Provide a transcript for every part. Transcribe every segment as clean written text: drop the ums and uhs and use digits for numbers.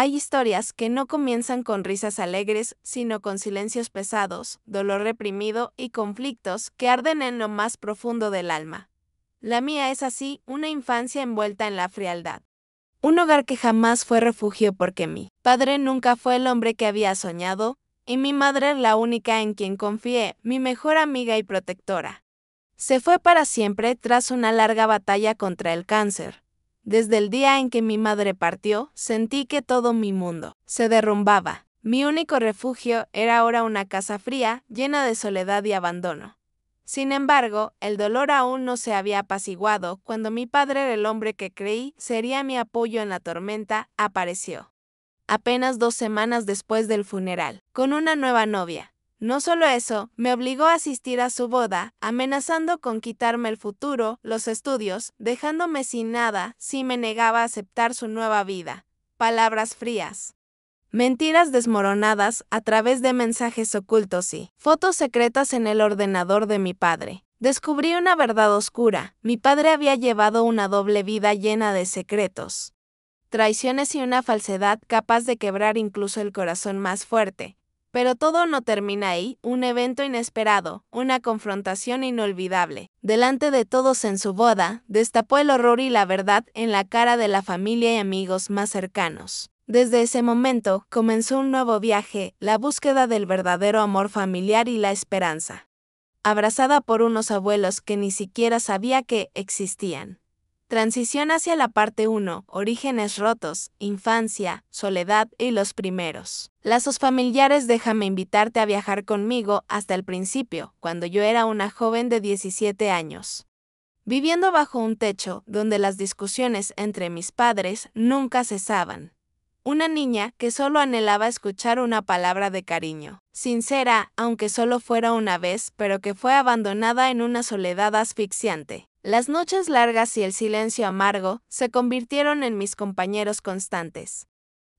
Hay historias que no comienzan con risas alegres, sino con silencios pesados, dolor reprimido y conflictos que arden en lo más profundo del alma. La mía es así, una infancia envuelta en la frialdad. Un hogar que jamás fue refugio porque mi padre nunca fue el hombre que había soñado, y mi madre la única en quien confié, mi mejor amiga y protectora. Se fue para siempre tras una larga batalla contra el cáncer. Desde el día en que mi madre partió, sentí que todo mi mundo se derrumbaba. Mi único refugio era ahora una casa fría, llena de soledad y abandono. Sin embargo, el dolor aún no se había apaciguado cuando mi padre, el hombre que creí sería mi apoyo en la tormenta, apareció. Apenas 2 semanas después del funeral, con una nueva novia. No solo eso, me obligó a asistir a su boda, amenazando con quitarme el futuro, los estudios, dejándome sin nada si me negaba a aceptar su nueva vida. Palabras frías. Mentiras desmoronadas a través de mensajes ocultos y fotos secretas en el ordenador de mi padre. Descubrí una verdad oscura. Mi padre había llevado una doble vida llena de secretos, traiciones y una falsedad capaz de quebrar incluso el corazón más fuerte. Pero todo no termina ahí, un evento inesperado, una confrontación inolvidable. Delante de todos en su boda, destapó el horror y la verdad en la cara de la familia y amigos más cercanos. Desde ese momento, comenzó un nuevo viaje, la búsqueda del verdadero amor familiar y la esperanza. Abrazada por unos abuelos que ni siquiera sabía que existían. Transición hacia la parte 1, orígenes rotos, infancia, soledad y los primeros lazos familiares. Déjame invitarte a viajar conmigo hasta el principio, cuando yo era una joven de 17 años. Viviendo bajo un techo donde las discusiones entre mis padres nunca cesaban. Una niña que solo anhelaba escuchar una palabra de cariño, sincera, aunque solo fuera una vez, pero que fue abandonada en una soledad asfixiante. Las noches largas y el silencio amargo se convirtieron en mis compañeros constantes.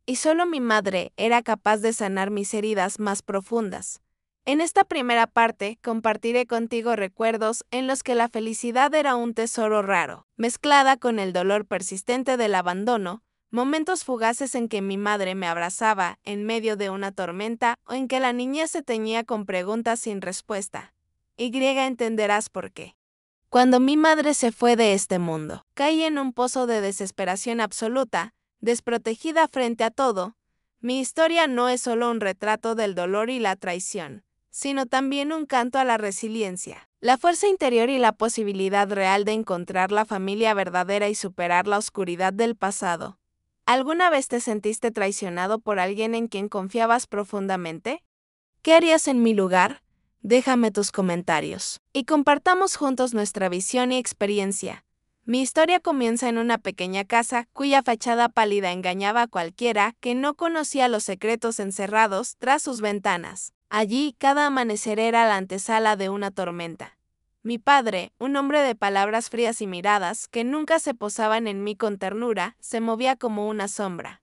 Y solo mi madre era capaz de sanar mis heridas más profundas. En esta primera parte compartiré contigo recuerdos en los que la felicidad era un tesoro raro, mezclada con el dolor persistente del abandono, momentos fugaces en que mi madre me abrazaba en medio de una tormenta o en que la niñez se teñía con preguntas sin respuesta. Entenderás por qué. Cuando mi madre se fue de este mundo, caí en un pozo de desesperación absoluta, desprotegida frente a todo. Mi historia no es solo un retrato del dolor y la traición, sino también un canto a la resiliencia, la fuerza interior y la posibilidad real de encontrar la familia verdadera y superar la oscuridad del pasado. ¿Alguna vez te sentiste traicionado por alguien en quien confiabas profundamente? ¿Qué harías en mi lugar? Déjame tus comentarios y compartamos juntos nuestra visión y experiencia. Mi historia comienza en una pequeña casa cuya fachada pálida engañaba a cualquiera que no conocía los secretos encerrados tras sus ventanas. Allí, cada amanecer era la antesala de una tormenta. Mi padre, un hombre de palabras frías y miradas que nunca se posaban en mí con ternura, se movía como una sombra.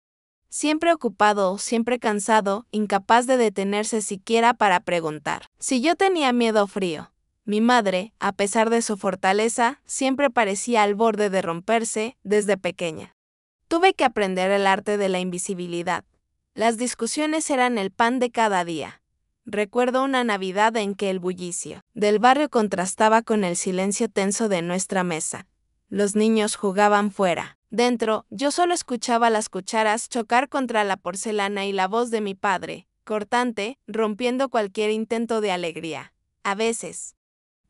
Siempre ocupado, siempre cansado, incapaz de detenerse siquiera para preguntar si yo tenía miedo o frío. Mi madre, a pesar de su fortaleza, siempre parecía al borde de romperse desde pequeña. Tuve que aprender el arte de la invisibilidad. Las discusiones eran el pan de cada día. Recuerdo una Navidad en que el bullicio del barrio contrastaba con el silencio tenso de nuestra mesa. Los niños jugaban fuera. Dentro, yo solo escuchaba las cucharas chocar contra la porcelana y la voz de mi padre, cortante, rompiendo cualquier intento de alegría. A veces,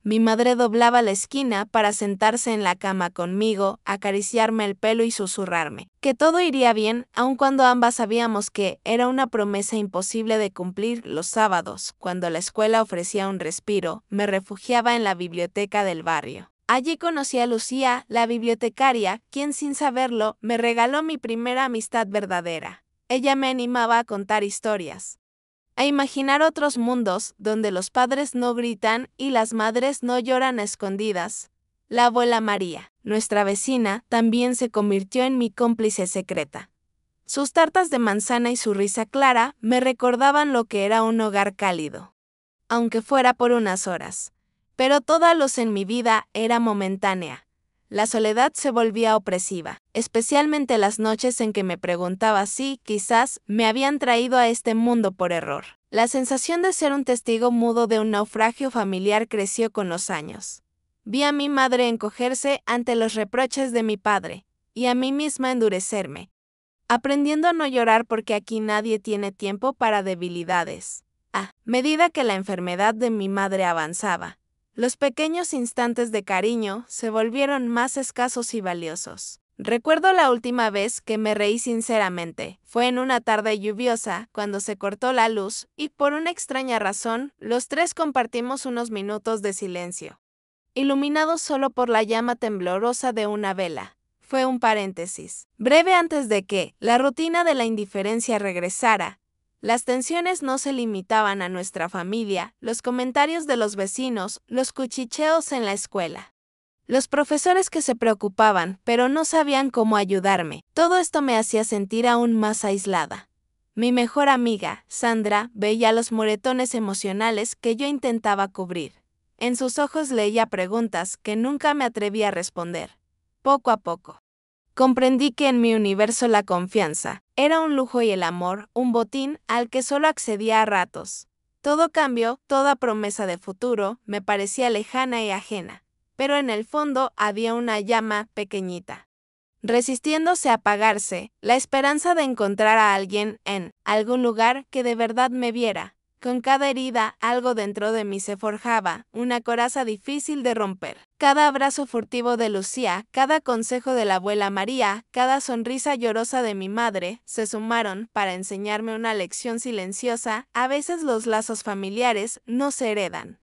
mi madre doblaba la esquina para sentarse en la cama conmigo, acariciarme el pelo y susurrarme que todo iría bien, aun cuando ambas sabíamos que era una promesa imposible de cumplir. Los sábados, cuando la escuela ofrecía un respiro, me refugiaba en la biblioteca del barrio. Allí conocí a Lucía, la bibliotecaria, quien sin saberlo me regaló mi primera amistad verdadera. Ella me animaba a contar historias, a imaginar otros mundos donde los padres no gritan y las madres no lloran a escondidas. La abuela María, nuestra vecina, también se convirtió en mi cómplice secreta. Sus tartas de manzana y su risa clara me recordaban lo que era un hogar cálido, aunque fuera por unas horas. Pero toda luz en mi vida era momentánea. la soledad se volvía opresiva, especialmente las noches en que me preguntaba si, quizás, me habían traído a este mundo por error. La sensación de ser un testigo mudo de un naufragio familiar creció con los años. Vi a mi madre encogerse ante los reproches de mi padre, y a mí misma endurecerme, aprendiendo a no llorar porque aquí nadie tiene tiempo para debilidades. A medida que la enfermedad de mi madre avanzaba, los pequeños instantes de cariño se volvieron más escasos y valiosos. Recuerdo la última vez que me reí sinceramente. Fue en una tarde lluviosa, cuando se cortó la luz, y por una extraña razón, los tres compartimos unos minutos de silencio, iluminados solo por la llama temblorosa de una vela. Fue un paréntesis breve antes de que la rutina de la indiferencia regresara. Las tensiones no se limitaban a nuestra familia, los comentarios de los vecinos, los cuchicheos en la escuela, los profesores que se preocupaban, pero no sabían cómo ayudarme. Todo esto me hacía sentir aún más aislada. Mi mejor amiga, Sandra, veía los moretones emocionales que yo intentaba cubrir. En sus ojos leía preguntas que nunca me atreví a responder. Poco a poco comprendí que en mi universo la confianza era un lujo y el amor un botín al que solo accedía a ratos. Todo cambio, toda promesa de futuro, me parecía lejana y ajena, pero en el fondo había una llama pequeñita, resistiéndose a apagarse, la esperanza de encontrar a alguien en algún lugar que de verdad me viera. Con cada herida, algo dentro de mí se forjaba, una coraza difícil de romper. Cada abrazo furtivo de Lucía, cada consejo de la abuela María, cada sonrisa llorosa de mi madre, se sumaron para enseñarme una lección silenciosa. A veces los lazos familiares no se heredan.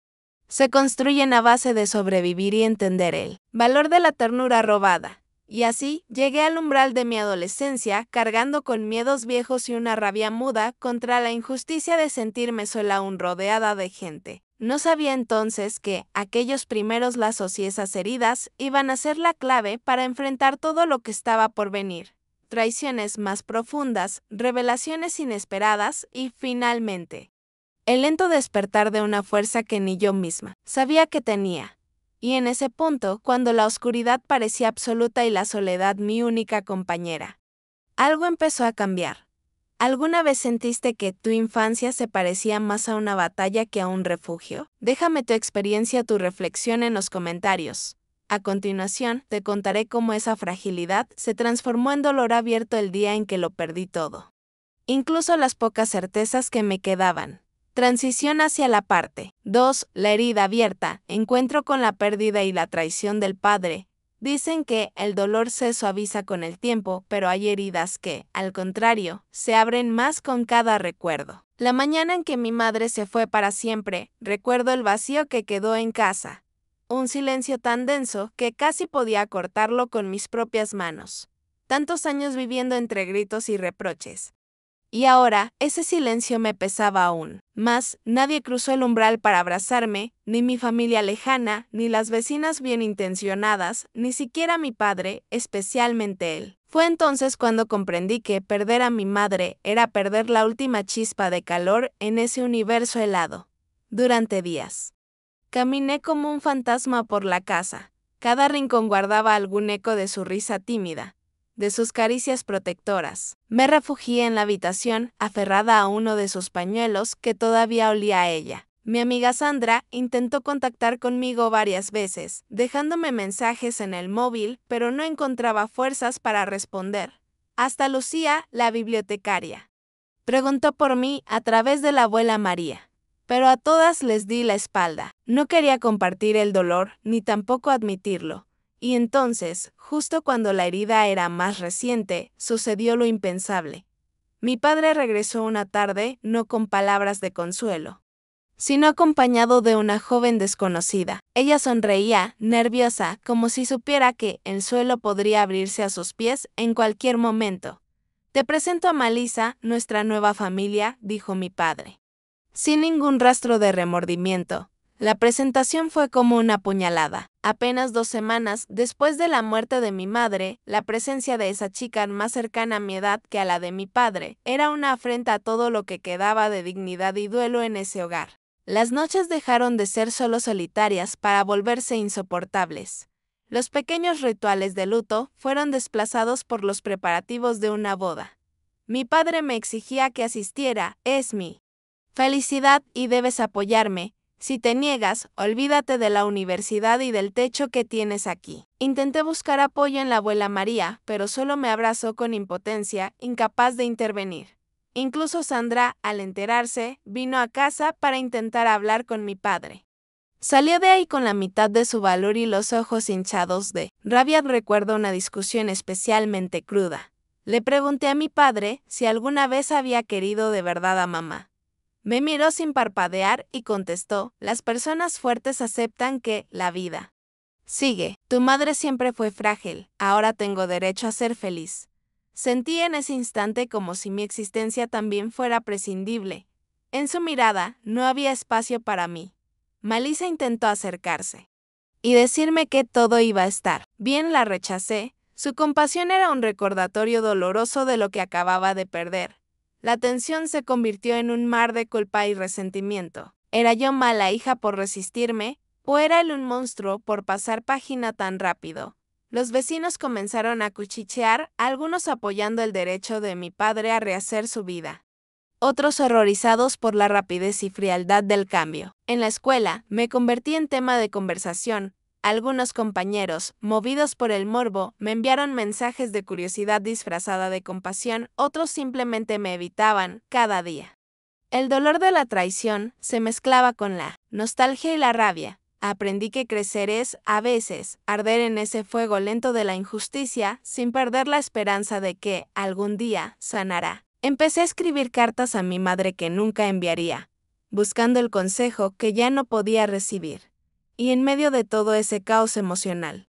Se construyen a base de sobrevivir y entender el valor de la ternura robada. Y así, llegué al umbral de mi adolescencia, cargando con miedos viejos y una rabia muda contra la injusticia de sentirme sola aún rodeada de gente. No sabía entonces que aquellos primeros lazos y esas heridas iban a ser la clave para enfrentar todo lo que estaba por venir. Traiciones más profundas, revelaciones inesperadas y, finalmente, el lento despertar de una fuerza que ni yo misma sabía que tenía. Y en ese punto, cuando la oscuridad parecía absoluta y la soledad mi única compañera, algo empezó a cambiar. ¿Alguna vez sentiste que tu infancia se parecía más a una batalla que a un refugio? Déjame tu experiencia o tu reflexión en los comentarios. A continuación, te contaré cómo esa fragilidad se transformó en dolor abierto el día en que lo perdí todo. Incluso las pocas certezas que me quedaban. Transición hacia la parte 2. La herida abierta. Encuentro con la pérdida y la traición del padre. Dicen que el dolor se suaviza con el tiempo, pero hay heridas que, al contrario, se abren más con cada recuerdo. La mañana en que mi madre se fue para siempre, recuerdo el vacío que quedó en casa. Un silencio tan denso que casi podía cortarlo con mis propias manos. Tantos años viviendo entre gritos y reproches. Y ahora, ese silencio me pesaba aún más. Nadie cruzó el umbral para abrazarme, ni mi familia lejana, ni las vecinas bien intencionadas, ni siquiera mi padre, especialmente él. Fue entonces cuando comprendí que perder a mi madre era perder la última chispa de calor en ese universo helado. Durante días, caminé como un fantasma por la casa. Cada rincón guardaba algún eco de su risa tímida, de sus caricias protectoras. Me refugié en la habitación, aferrada a uno de sus pañuelos que todavía olía a ella. Mi amiga Sandra intentó contactar conmigo varias veces, dejándome mensajes en el móvil, pero no encontraba fuerzas para responder. Hasta Lucía, la bibliotecaria, preguntó por mí a través de la abuela María. Pero a todas les di la espalda. No quería compartir el dolor, ni tampoco admitirlo. Y entonces, justo cuando la herida era más reciente, sucedió lo impensable. Mi padre regresó una tarde, no con palabras de consuelo, sino acompañado de una joven desconocida. Ella sonreía, nerviosa, como si supiera que el suelo podría abrirse a sus pies en cualquier momento. «Te presento a Malisa, nuestra nueva familia», dijo mi padre, sin ningún rastro de remordimiento. La presentación fue como una puñalada. Apenas 2 semanas después de la muerte de mi madre, la presencia de esa chica más cercana a mi edad que a la de mi padre era una afrenta a todo lo que quedaba de dignidad y duelo en ese hogar. Las noches dejaron de ser solo solitarias para volverse insoportables. Los pequeños rituales de luto fueron desplazados por los preparativos de una boda. Mi padre me exigía que asistiera, es mi felicidad y debes apoyarme. Si te niegas, olvídate de la universidad y del techo que tienes aquí. Intenté buscar apoyo en la abuela María, pero solo me abrazó con impotencia, incapaz de intervenir. Incluso Sandra, al enterarse, vino a casa para intentar hablar con mi padre. Salió de ahí con la mitad de su valor y los ojos hinchados de rabia. Recuerdo una discusión especialmente cruda. Le pregunté a mi padre si alguna vez había querido de verdad a mamá. Me miró sin parpadear y contestó, las personas fuertes aceptan que la vida sigue. Tu madre siempre fue frágil, ahora tengo derecho a ser feliz. Sentí en ese instante como si mi existencia también fuera prescindible. En su mirada no había espacio para mí. Malisa intentó acercarse y decirme que todo iba a estar bien. La rechacé. Su compasión era un recordatorio doloroso de lo que acababa de perder. La tensión se convirtió en un mar de culpa y resentimiento. ¿Era yo mala hija por resistirme? ¿O era él un monstruo por pasar página tan rápido? Los vecinos comenzaron a cuchichear, algunos apoyando el derecho de mi padre a rehacer su vida. Otros horrorizados por la rapidez y frialdad del cambio. En la escuela, me convertí en tema de conversación. Algunos compañeros, movidos por el morbo, me enviaron mensajes de curiosidad disfrazada de compasión, otros simplemente me evitaban, cada día. El dolor de la traición se mezclaba con la nostalgia y la rabia. Aprendí que crecer es, a veces, arder en ese fuego lento de la injusticia, sin perder la esperanza de que, algún día, sanará. Empecé a escribir cartas a mi madre que nunca enviaría, buscando el consejo que ya no podía recibir. Y en medio de todo ese caos emocional,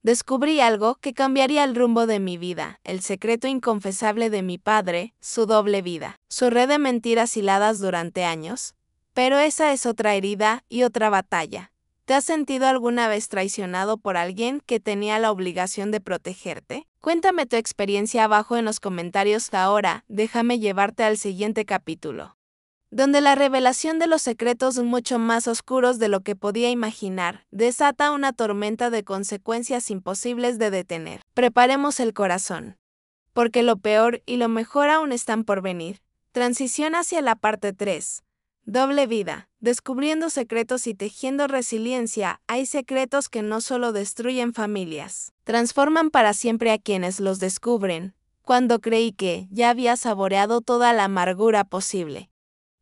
descubrí algo que cambiaría el rumbo de mi vida, el secreto inconfesable de mi padre, su doble vida, su red de mentiras hiladas durante años. Pero esa es otra herida y otra batalla. ¿Te has sentido alguna vez traicionado por alguien que tenía la obligación de protegerte? Cuéntame tu experiencia abajo en los comentarios. Ahora, déjame llevarte al siguiente capítulo, donde la revelación de los secretos mucho más oscuros de lo que podía imaginar desata una tormenta de consecuencias imposibles de detener. Preparemos el corazón, porque lo peor y lo mejor aún están por venir. Transición hacia la parte 3. Doble vida. Descubriendo secretos y tejiendo resiliencia. Hay secretos que no solo destruyen familias, transforman para siempre a quienes los descubren. Cuando creí que ya había saboreado toda la amargura posible,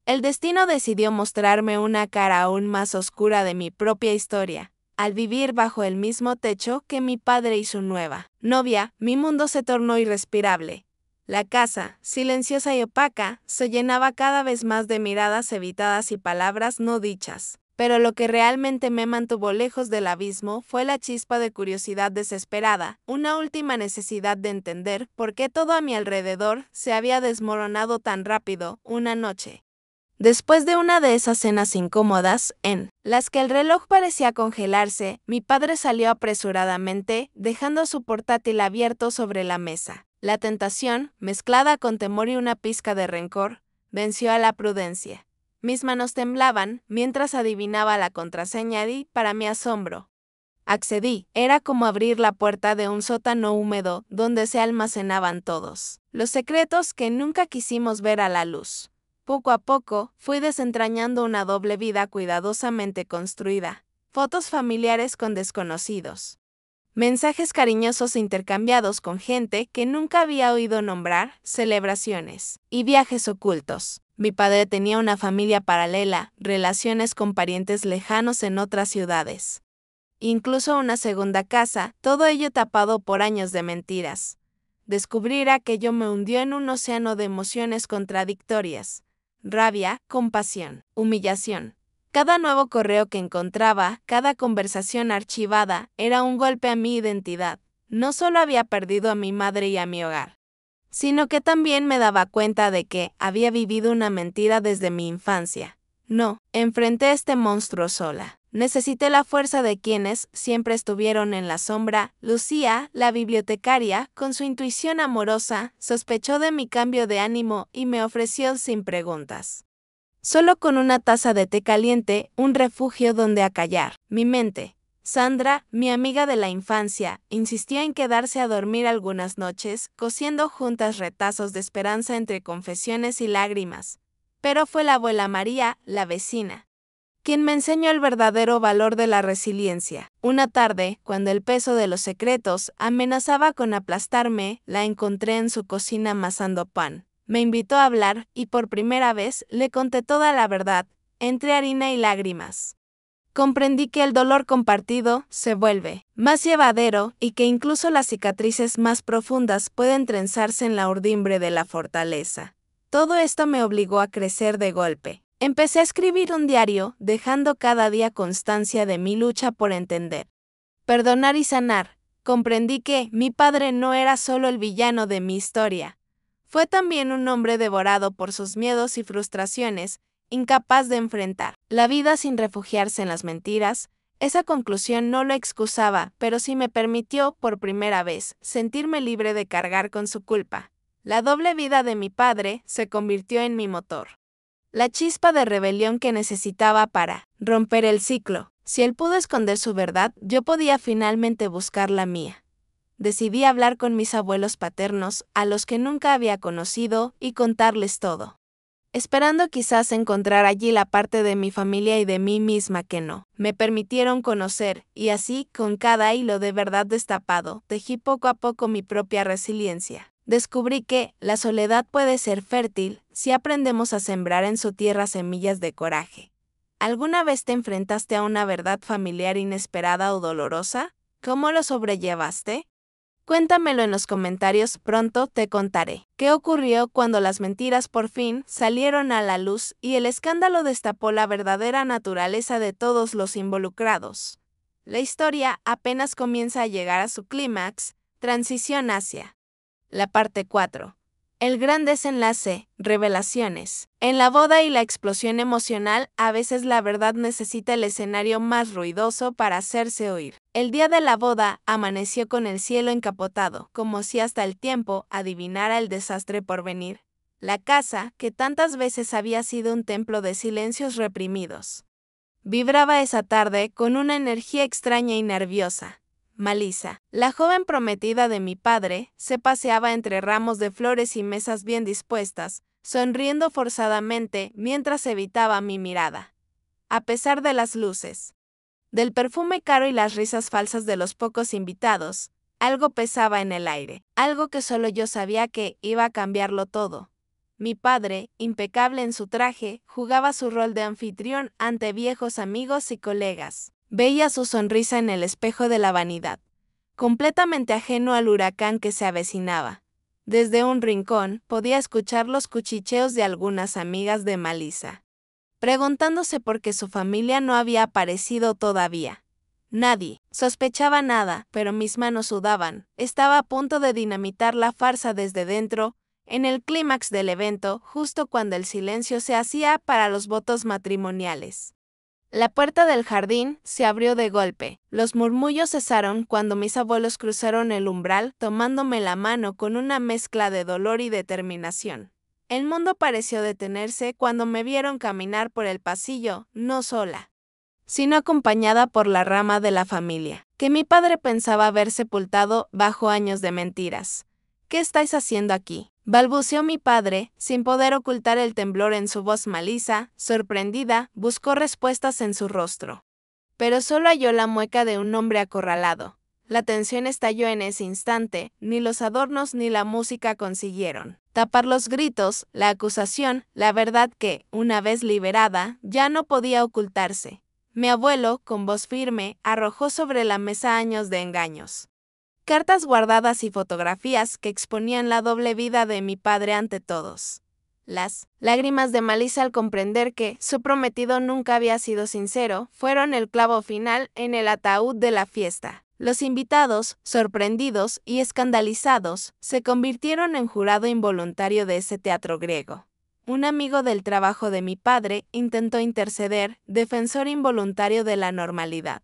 el destino decidió mostrarme una cara aún más oscura de mi propia historia. Al vivir bajo el mismo techo que mi padre y su nueva novia, mi mundo se tornó irrespirable. La casa, silenciosa y opaca, se llenaba cada vez más de miradas evitadas y palabras no dichas. Pero lo que realmente me mantuvo lejos del abismo fue la chispa de curiosidad desesperada, una última necesidad de entender por qué todo a mi alrededor se había desmoronado tan rápido. Una noche, después de una de esas cenas incómodas, en las que el reloj parecía congelarse, mi padre salió apresuradamente, dejando su portátil abierto sobre la mesa. La tentación, mezclada con temor y una pizca de rencor, venció a la prudencia. Mis manos temblaban mientras adivinaba la contraseña y, para mi asombro, accedí. Era como abrir la puerta de un sótano húmedo donde se almacenaban todos los secretos que nunca quisimos ver a la luz. Poco a poco, fui desentrañando una doble vida cuidadosamente construida. Fotos familiares con desconocidos, mensajes cariñosos intercambiados con gente que nunca había oído nombrar, celebraciones y viajes ocultos. Mi padre tenía una familia paralela, relaciones con parientes lejanos en otras ciudades, incluso una segunda casa, todo ello tapado por años de mentiras. Descubrir aquello me hundió en un océano de emociones contradictorias. Rabia, compasión, humillación. Cada nuevo correo que encontraba, cada conversación archivada, era un golpe a mi identidad. No solo había perdido a mi madre y a mi hogar, sino que también me daba cuenta de que había vivido una mentira desde mi infancia. No, enfrenté a este monstruo sola. Necesité la fuerza de quienes siempre estuvieron en la sombra. Lucía, la bibliotecaria, con su intuición amorosa, sospechó de mi cambio de ánimo y me ofreció sin preguntas, solo con una taza de té caliente, un refugio donde acallar mi mente. Sandra, mi amiga de la infancia, insistió en quedarse a dormir algunas noches, cosiendo juntas retazos de esperanza entre confesiones y lágrimas. Pero fue la abuela María, la vecina, quien me enseñó el verdadero valor de la resiliencia. Una tarde, cuando el peso de los secretos amenazaba con aplastarme, la encontré en su cocina amasando pan. Me invitó a hablar y por primera vez le conté toda la verdad, entre harina y lágrimas. Comprendí que el dolor compartido se vuelve más llevadero y que incluso las cicatrices más profundas pueden trenzarse en la urdimbre de la fortaleza. Todo esto me obligó a crecer de golpe. Empecé a escribir un diario, dejando cada día constancia de mi lucha por entender, perdonar y sanar. Comprendí que mi padre no era solo el villano de mi historia. Fue también un hombre devorado por sus miedos y frustraciones, incapaz de enfrentar la vida sin refugiarse en las mentiras. Esa conclusión no lo excusaba, pero sí me permitió, por primera vez, sentirme libre de cargar con su culpa. La doble vida de mi padre se convirtió en mi motor, la chispa de rebelión que necesitaba para romper el ciclo. Si él pudo esconder su verdad, yo podía finalmente buscar la mía. Decidí hablar con mis abuelos paternos, a los que nunca había conocido, y contarles todo, esperando quizás encontrar allí la parte de mi familia y de mí misma que no me permitieron conocer, y así, con cada hilo de verdad destapado, tejí poco a poco mi propia resiliencia. Descubrí que la soledad puede ser fértil si aprendemos a sembrar en su tierra semillas de coraje. ¿Alguna vez te enfrentaste a una verdad familiar inesperada o dolorosa? ¿Cómo lo sobrellevaste? Cuéntamelo en los comentarios, pronto te contaré qué ocurrió cuando las mentiras por fin salieron a la luz y el escándalo destapó la verdadera naturaleza de todos los involucrados. La historia apenas comienza a llegar a su clímax. Transición hacia la parte 4. El gran desenlace, revelaciones. En la boda y la explosión emocional, a veces la verdad necesita el escenario más ruidoso para hacerse oír. El día de la boda amaneció con el cielo encapotado, como si hasta el tiempo adivinara el desastre por venir. La casa, que tantas veces había sido un templo de silencios reprimidos, vibraba esa tarde con una energía extraña y nerviosa. Malisa, la joven prometida de mi padre, se paseaba entre ramos de flores y mesas bien dispuestas, sonriendo forzadamente mientras evitaba mi mirada. A pesar de las luces, del perfume caro y las risas falsas de los pocos invitados, algo pesaba en el aire, algo que solo yo sabía que iba a cambiarlo todo. Mi padre, impecable en su traje, jugaba su rol de anfitrión ante viejos amigos y colegas. Veía su sonrisa en el espejo de la vanidad, completamente ajeno al huracán que se avecinaba. Desde un rincón podía escuchar los cuchicheos de algunas amigas de Malisa, preguntándose por qué su familia no había aparecido todavía. Nadie sospechaba nada, pero mis manos sudaban. Estaba a punto de dinamitar la farsa desde dentro, en el clímax del evento, justo cuando el silencio se hacía para los votos matrimoniales. La puerta del jardín se abrió de golpe. Los murmullos cesaron cuando mis abuelos cruzaron el umbral tomándome la mano con una mezcla de dolor y determinación. El mundo pareció detenerse cuando me vieron caminar por el pasillo, no sola, sino acompañada por la rama de la familia, que mi padre pensaba haber sepultado bajo años de mentiras. ¿Qué estáis haciendo aquí?, balbuceó mi padre, sin poder ocultar el temblor en su voz. Malisa, sorprendida, buscó respuestas en su rostro, pero solo halló la mueca de un hombre acorralado. La tensión estalló en ese instante, ni los adornos ni la música consiguieron tapar los gritos, la acusación, la verdad que, una vez liberada, ya no podía ocultarse. Mi abuelo, con voz firme, arrojó sobre la mesa años de engaños, cartas guardadas y fotografías que exponían la doble vida de mi padre ante todos. Las lágrimas de Malisa al comprender que su prometido nunca había sido sincero fueron el clavo final en el ataúd de la fiesta. Los invitados, sorprendidos y escandalizados, se convirtieron en jurado involuntario de ese teatro griego. Un amigo del trabajo de mi padre intentó interceder, defensor involuntario de la normalidad.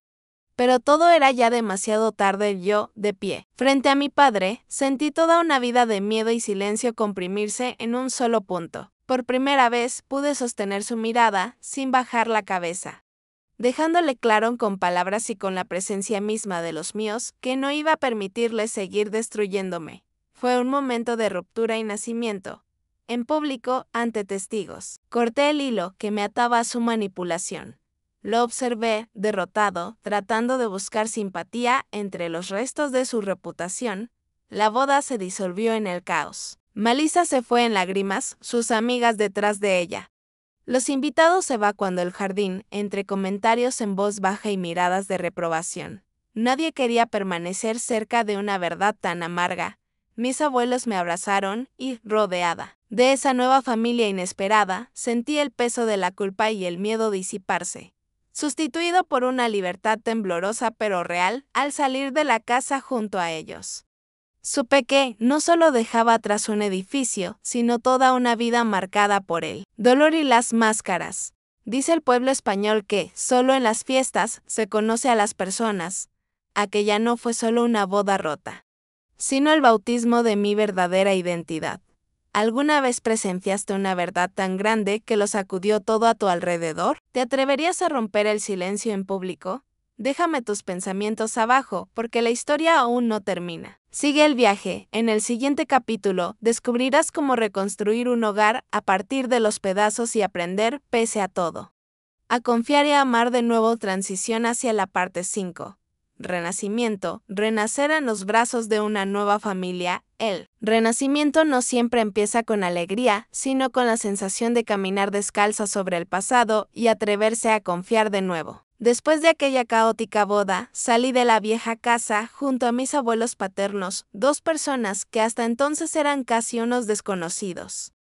Pero todo era ya demasiado tarde. Yo, de pie, frente a mi padre, sentí toda una vida de miedo y silencio comprimirse en un solo punto. Por primera vez pude sostener su mirada, sin bajar la cabeza. dejándole claro con palabras y con la presencia misma de los míos que no iba a permitirles seguir destruyéndome. Fue un momento de ruptura y nacimiento. En público, ante testigos. Corté el hilo que me ataba a su manipulación. Lo observé, derrotado, tratando de buscar simpatía entre los restos de su reputación. La boda se disolvió en el caos. Malisa se fue en lágrimas, sus amigas detrás de ella. Los invitados se evacuando el jardín, entre comentarios en voz baja y miradas de reprobación. Nadie quería permanecer cerca de una verdad tan amarga. Mis abuelos me abrazaron y, rodeada de esa nueva familia inesperada, sentí el peso de la culpa y el miedo disiparse, sustituido por una libertad temblorosa pero real al salir de la casa junto a ellos. Supe que no solo dejaba atrás un edificio, sino toda una vida marcada por el dolor y las máscaras. Dice el pueblo español que solo en las fiestas se conoce a las personas. Aquella no fue solo una boda rota, sino el bautismo de mi verdadera identidad. ¿Alguna vez presenciaste una verdad tan grande que lo sacudió todo a tu alrededor? ¿Te atreverías a romper el silencio en público? Déjame tus pensamientos abajo, porque la historia aún no termina. Sigue el viaje. En el siguiente capítulo, descubrirás cómo reconstruir un hogar a partir de los pedazos y aprender, pese a todo, a confiar y a amar de nuevo. Transición hacia la parte 5. Renacimiento, renacer en los brazos de una nueva familia. El renacimiento no siempre empieza con alegría, sino con la sensación de caminar descalza sobre el pasado y atreverse a confiar de nuevo. Después de aquella caótica boda, salí de la vieja casa junto a mis abuelos paternos, dos personas que hasta entonces eran casi unos desconocidos,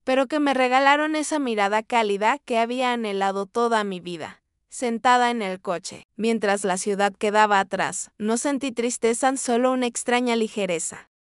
pero que me regalaron esa mirada cálida que había anhelado toda mi vida. Sentada en el coche, mientras la ciudad quedaba atrás, no sentí tristeza, solo una extraña ligereza.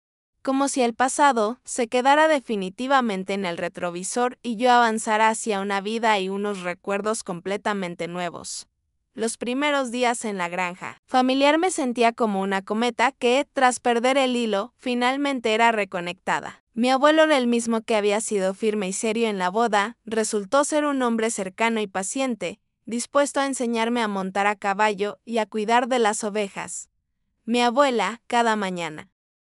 Como si el pasado se quedara definitivamente en el retrovisor y yo avanzara hacia una vida y unos recuerdos completamente nuevos. Los primeros días en la granja familiar me sentía como una cometa que, tras perder el hilo, finalmente era reconectada. Mi abuelo era el mismo que había sido firme y serio en la boda, resultó ser un hombre cercano y paciente, dispuesto a enseñarme a montar a caballo y a cuidar de las ovejas. Mi abuela, cada mañana,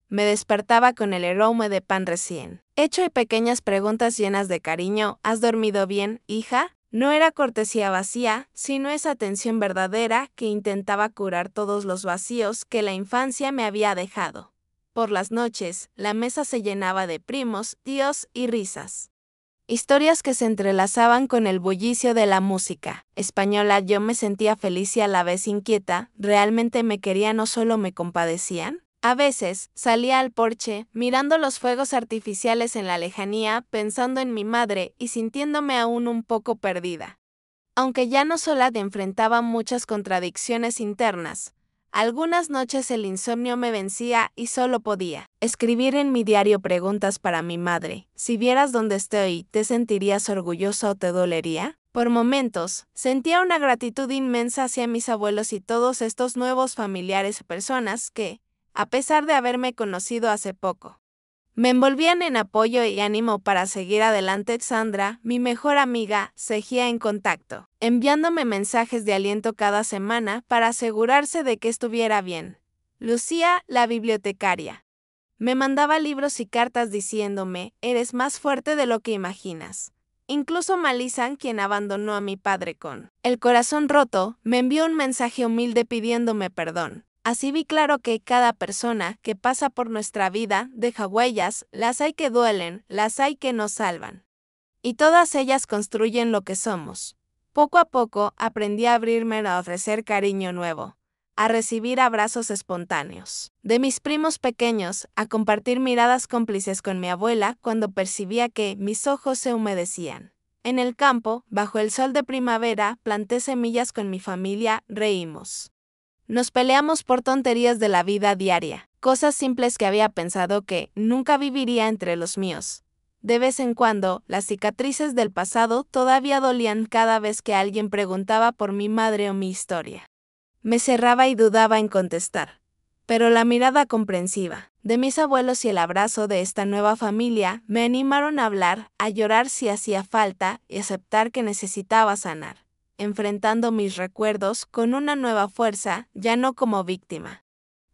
me despertaba con el aroma de pan recién hecho y pequeñas preguntas llenas de cariño. ¿Has dormido bien, hija? No era cortesía vacía, sino esa atención verdadera que intentaba curar todos los vacíos que la infancia me había dejado. Por las noches, la mesa se llenaba de primos, tíos y risas. Historias que se entrelazaban con el bullicio de la música española. Yo me sentía feliz y a la vez inquieta. ¿Realmente me querían o solo me compadecían? A veces, salía al porche, mirando los fuegos artificiales en la lejanía, pensando en mi madre y sintiéndome aún un poco perdida. Aunque ya no sola enfrentaba muchas contradicciones internas. Algunas noches el insomnio me vencía y solo podía escribir en mi diario preguntas para mi madre. Si vieras dónde estoy, ¿te sentirías orgullosa o te dolería? Por momentos, sentía una gratitud inmensa hacia mis abuelos y todos estos nuevos familiares y personas que, a pesar de haberme conocido hace poco, me envolvían en apoyo y ánimo para seguir adelante. Sandra, mi mejor amiga, seguía en contacto, enviándome mensajes de aliento cada semana para asegurarse de que estuviera bien. Lucía, la bibliotecaria, me mandaba libros y cartas diciéndome, eres más fuerte de lo que imaginas. Incluso Malisa, quien abandonó a mi padre con el corazón roto, me envió un mensaje humilde pidiéndome perdón. Así vi claro que cada persona que pasa por nuestra vida deja huellas, las hay que duelen, las hay que nos salvan. Y todas ellas construyen lo que somos. Poco a poco aprendí a abrirme a ofrecer cariño nuevo, a recibir abrazos espontáneos de mis primos pequeños, a compartir miradas cómplices con mi abuela cuando percibía que mis ojos se humedecían. En el campo, bajo el sol de primavera, planté semillas con mi familia, reímos. Nos peleamos por tonterías de la vida diaria, cosas simples que había pensado que nunca viviría entre los míos. De vez en cuando, las cicatrices del pasado todavía dolían cada vez que alguien preguntaba por mi madre o mi historia. Me cerraba y dudaba en contestar. Pero la mirada comprensiva de mis abuelos y el abrazo de esta nueva familia me animaron a hablar, a llorar si hacía falta y aceptar que necesitaba sanar. enfrentando mis recuerdos con una nueva fuerza, ya no como víctima,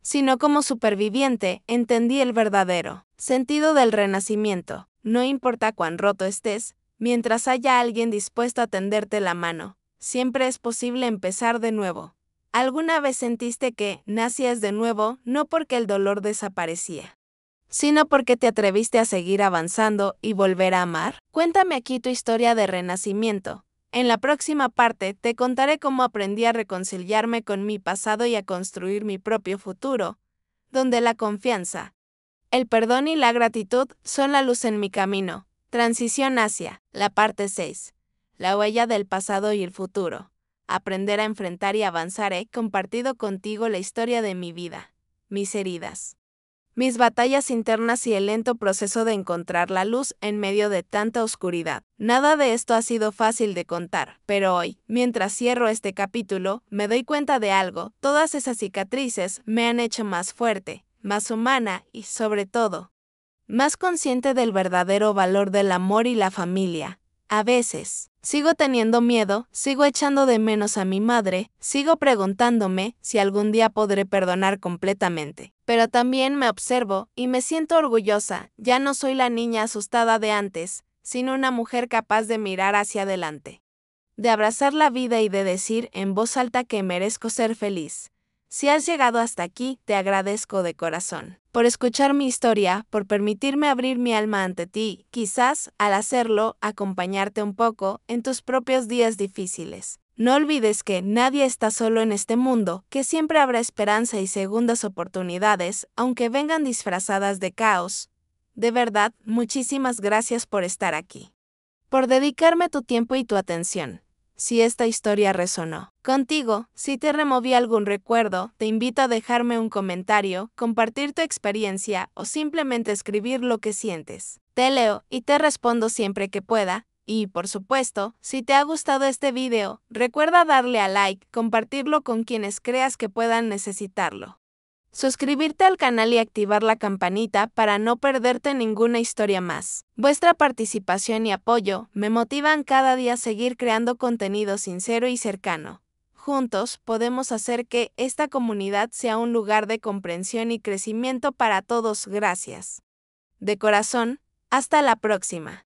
sino como superviviente, entendí el verdadero sentido del renacimiento. No importa cuán roto estés, mientras haya alguien dispuesto a tenderte la mano, siempre es posible empezar de nuevo. ¿Alguna vez sentiste que nacías de nuevo no porque el dolor desaparecía, sino porque te atreviste a seguir avanzando y volver a amar? Cuéntame aquí tu historia de renacimiento. En la próxima parte te contaré cómo aprendí a reconciliarme con mi pasado y a construir mi propio futuro, donde la confianza, el perdón y la gratitud son la luz en mi camino. Transición hacia la parte 6. La huella del pasado y el futuro. Aprender a enfrentar y avanzar. He compartido contigo la historia de mi vida, mis heridas, mis batallas internas y el lento proceso de encontrar la luz en medio de tanta oscuridad. Nada de esto ha sido fácil de contar, pero hoy, mientras cierro este capítulo, me doy cuenta de algo. Todas esas cicatrices me han hecho más fuerte, más humana y, sobre todo, más consciente del verdadero valor del amor y la familia. A veces, sigo teniendo miedo, sigo echando de menos a mi madre, sigo preguntándome si algún día podré perdonar completamente. Pero también me observo y me siento orgullosa. Ya no soy la niña asustada de antes, sino una mujer capaz de mirar hacia adelante, de abrazar la vida y de decir en voz alta que merezco ser feliz. Si has llegado hasta aquí, te agradezco de corazón por escuchar mi historia, por permitirme abrir mi alma ante ti, quizás, al hacerlo, acompañarte un poco en tus propios días difíciles. No olvides que nadie está solo en este mundo, que siempre habrá esperanza y segundas oportunidades, aunque vengan disfrazadas de caos. De verdad, muchísimas gracias por estar aquí, por dedicarme tu tiempo y tu atención. Si esta historia resonó contigo, si te removí algún recuerdo, te invito a dejarme un comentario, compartir tu experiencia o simplemente escribir lo que sientes. Te leo y te respondo siempre que pueda. Y, por supuesto, si te ha gustado este video, recuerda darle a like, compartirlo con quienes creas que puedan necesitarlo, suscribirte al canal y activar la campanita para no perderte ninguna historia más. Vuestra participación y apoyo me motivan cada día a seguir creando contenido sincero y cercano. Juntos podemos hacer que esta comunidad sea un lugar de comprensión y crecimiento para todos. Gracias. De corazón, hasta la próxima.